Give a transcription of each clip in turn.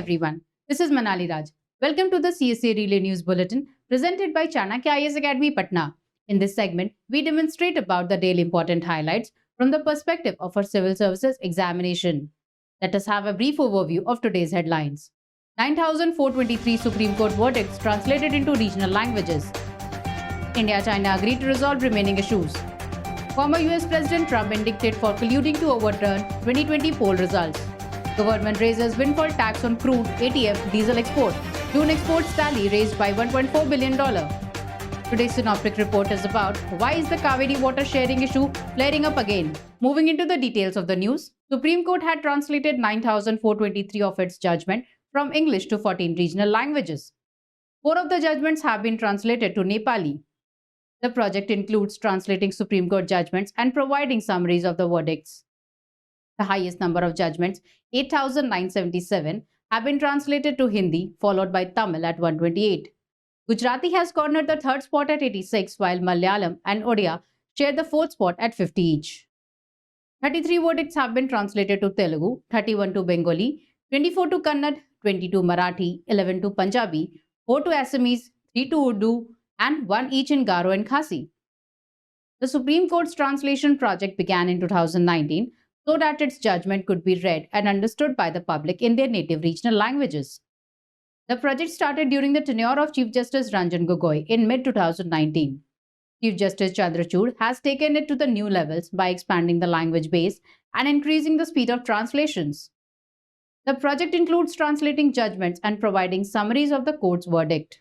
everyone. This is Manali Raj. Welcome to the CSE Relay News Bulletin presented by Chanakya IAS Academy, Patna. In this segment, we demonstrate about the daily important highlights from the perspective of our civil services examination. Let us have a brief overview of today's headlines. 9,423 Supreme Court verdicts translated into regional languages. India-China agreed to resolve remaining issues. Former US President Trump indicted for colluding to overturn 2020 poll results. Government raises windfall tax on crude, ATF, diesel export. June exports tally raised by $1.4 billion. Today's synoptic report is about why is the Kaveri water sharing issue flaring up again. Moving into the details of the news, Supreme Court had translated 9,423 of its judgment from English to 14 regional languages. 4 of the judgments have been translated to Nepali. The project includes translating Supreme Court judgments and providing summaries of the verdicts. The highest number of judgments, 8,977, have been translated to Hindi, followed by Tamil at 128. Gujarati has cornered the third spot at 86, while Malayalam and Odia share the fourth spot at 50 each. 33 verdicts have been translated to Telugu, 31 to Bengali, 24 to Kannada, 22 Marathi, 11 to Punjabi, 4 to Assamese, 3 to Urdu, and 1 each in Garo and Khasi. The Supreme Court's translation project began in 2019 so that its judgment could be read and understood by the public in their native regional languages. The project started during the tenure of Chief Justice Ranjan Gogoi in mid-2019. Chief Justice Chandrachud has taken it to the new levels by expanding the language base and increasing the speed of translations. The project includes translating judgments and providing summaries of the court's verdict.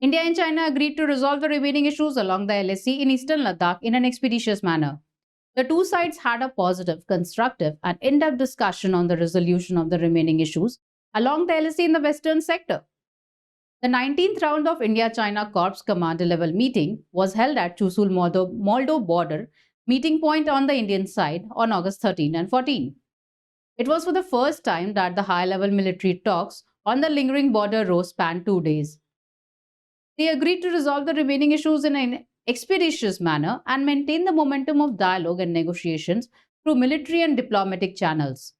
India and China agreed to resolve the remaining issues along the LAC in eastern Ladakh in an expeditious manner. The two sides had a positive, constructive, and in-depth discussion on the resolution of the remaining issues along the LAC in the western sector. The 19th round of India-China Corps Commander level meeting was held at Chushul-Moldo border meeting point on the Indian side on August 13 and 14. It was for the first time that the high-level military talks on the lingering border row spanned 2 days. They agreed to resolve the remaining issues in an expeditious manner and maintain the momentum of dialogue and negotiations through military and diplomatic channels.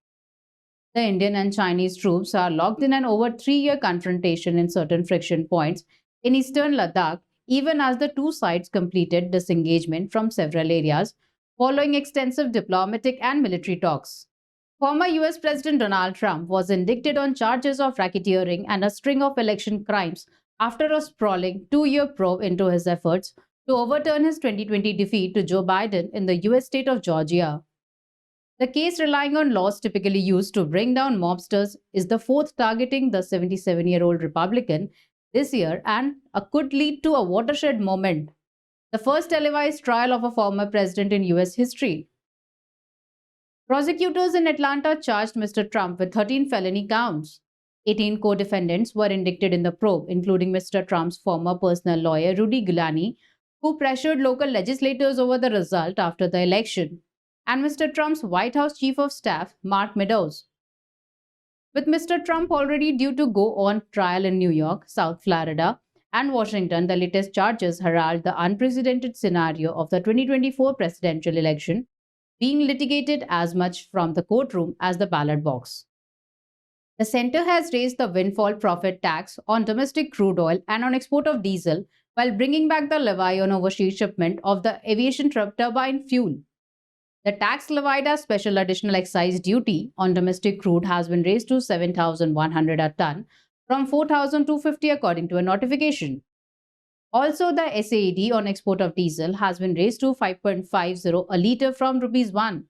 The Indian and Chinese troops are locked in an over 3-year confrontation in certain friction points in eastern Ladakh, even as the two sides completed disengagement from several areas following extensive diplomatic and military talks. Former US President Donald Trump was indicted on charges of racketeering and a string of election crimes after a sprawling 2-year probe into his efforts to overturn his 2020 defeat to Joe Biden in the US state of Georgia. The case, relying on laws typically used to bring down mobsters, is the fourth targeting the 77-year-old Republican this year and could lead to a watershed moment, the first televised trial of a former president in US history. Prosecutors in Atlanta charged Mr. Trump with 13 felony counts. 18 co-defendants were indicted in the probe, including Mr. Trump's former personal lawyer Rudy Giuliani, who pressured local legislators over the result after the election, and Mr. Trump's White House Chief of Staff, Mark Meadows. With Mr. Trump already due to go on trial in New York, South Florida, and Washington, the latest charges herald the unprecedented scenario of the 2024 presidential election being litigated as much from the courtroom as the ballot box. The center has raised the windfall profit tax on domestic crude oil and on export of diesel, while bringing back the levy on overseas shipment of the aviation turbine fuel. The tax levied as special additional excise duty on domestic crude has been raised to 7,100 a ton from 4,250 according to a notification. Also, the SAED on export of diesel has been raised to 5.50 a litre from Rs 1.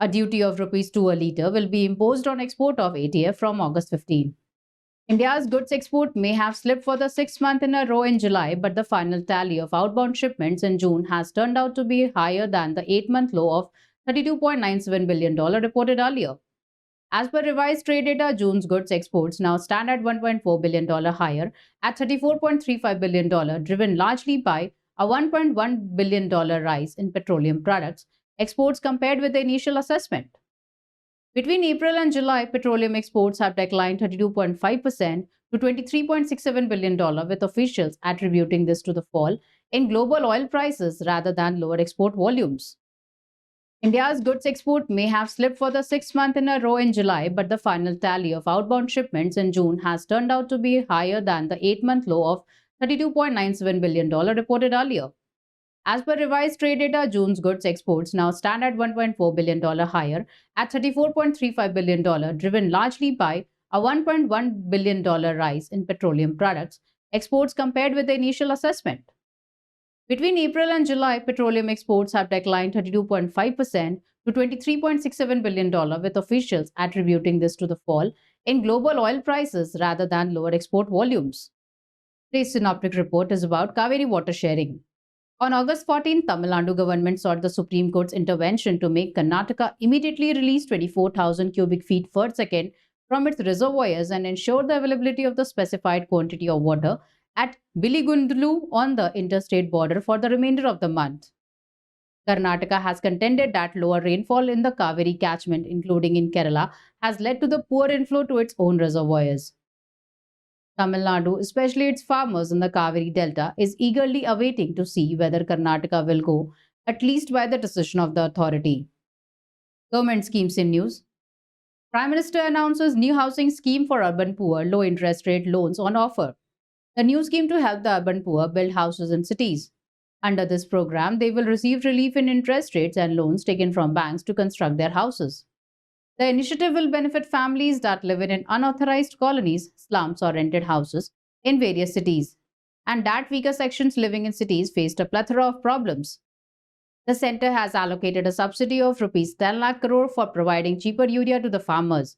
A duty of Rs 2 a litre will be imposed on export of ATF from August 15. India's goods export may have slipped for the 6th month in a row in July, but the final tally of outbound shipments in June has turned out to be higher than the 8-month low of $32.97 billion reported earlier. As per revised trade data, June's goods exports now stand at $1.4 billion higher at $34.35 billion, driven largely by a $1.1 billion rise in petroleum products exports compared with the initial assessment. Between April and July, petroleum exports have declined 32.5% to $23.67 billion, with officials attributing this to the fall in global oil prices rather than lower export volumes. India's goods export may have slipped for the sixth month in a row in July, but the final tally of outbound shipments in June has turned out to be higher than the 8-month low of $32.97 billion reported earlier. As per revised trade data, June's goods exports now stand at $1.4 billion higher at $34.35 billion, driven largely by a $1.1 billion rise in petroleum products exports compared with the initial assessment. Between April and July, petroleum exports have declined 32.5% to $23.67 billion, with officials attributing this to the fall in global oil prices rather than lower export volumes. Today's synoptic report is about Kaveri water sharing. On August 14, Tamil Nadu government sought the Supreme Court's intervention to make Karnataka immediately release 24,000 cubic feet per second from its reservoirs and ensure the availability of the specified quantity of water at Biligundlu on the interstate border for the remainder of the month. Karnataka has contended that lower rainfall in the Kaveri catchment, including in Kerala, has led to the poor inflow to its own reservoirs. Tamil Nadu, especially its farmers in the Kaveri Delta, is eagerly awaiting to see whether Karnataka will go, at least by the decision of the authority. Government schemes in news. Prime Minister announces new housing scheme for urban poor, low interest rate loans on offer. The new scheme to help the urban poor build houses in cities. Under this program, they will receive relief in interest rates and loans taken from banks to construct their houses. The initiative will benefit families that live in unauthorized colonies, slums, or rented houses in various cities, and that weaker sections living in cities faced a plethora of problems. The centre has allocated a subsidy of Rs 10 lakh crore for providing cheaper urea to the farmers.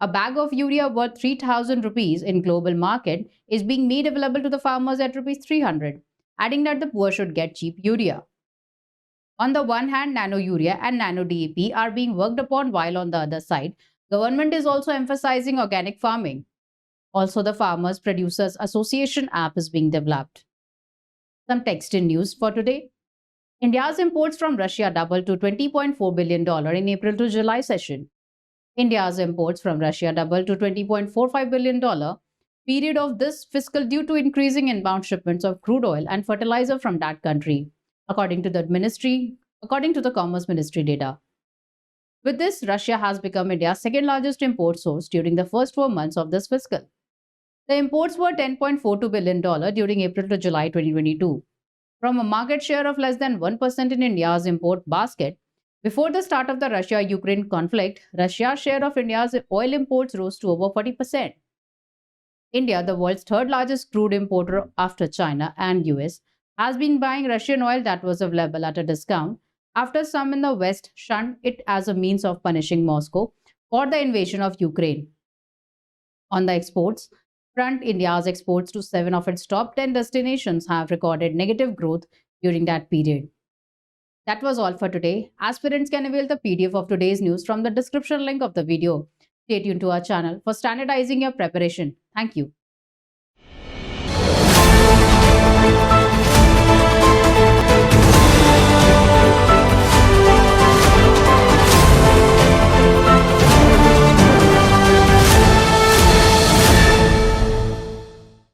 A bag of urea worth 3,000 rupees in global market is being made available to the farmers at Rs 300, adding that the poor should get cheap urea. On the one hand, nano urea and nano DAP are being worked upon, while on the other side, government is also emphasizing organic farming. Also, the Farmers Producers Association app is being developed. Some text in news for today. India's imports from Russia doubled to $20.4 billion in April to July session. India's imports from Russia doubled to $20.45 billion period of this fiscal due to increasing inbound shipments of crude oil and fertilizer from that country, according to the Commerce Ministry data. With this, Russia has become India's second largest import source during the first 4 months of this fiscal. The imports were $10.42 billion during April to July 2022. From a market share of less than 1% in India's import basket, before the start of the Russia-Ukraine conflict, Russia's share of India's oil imports rose to over 40%. India, the world's third largest crude importer after China and US, has been buying Russian oil that was available at a discount after some in the West shunned it as a means of punishing Moscow for the invasion of Ukraine. On the exports front, India's exports to 7 of its top 10 destinations have recorded negative growth during that period. That was all for today. Aspirants can avail the PDF of today's news from the description link of the video. Stay tuned to our channel for standardizing your preparation. Thank you.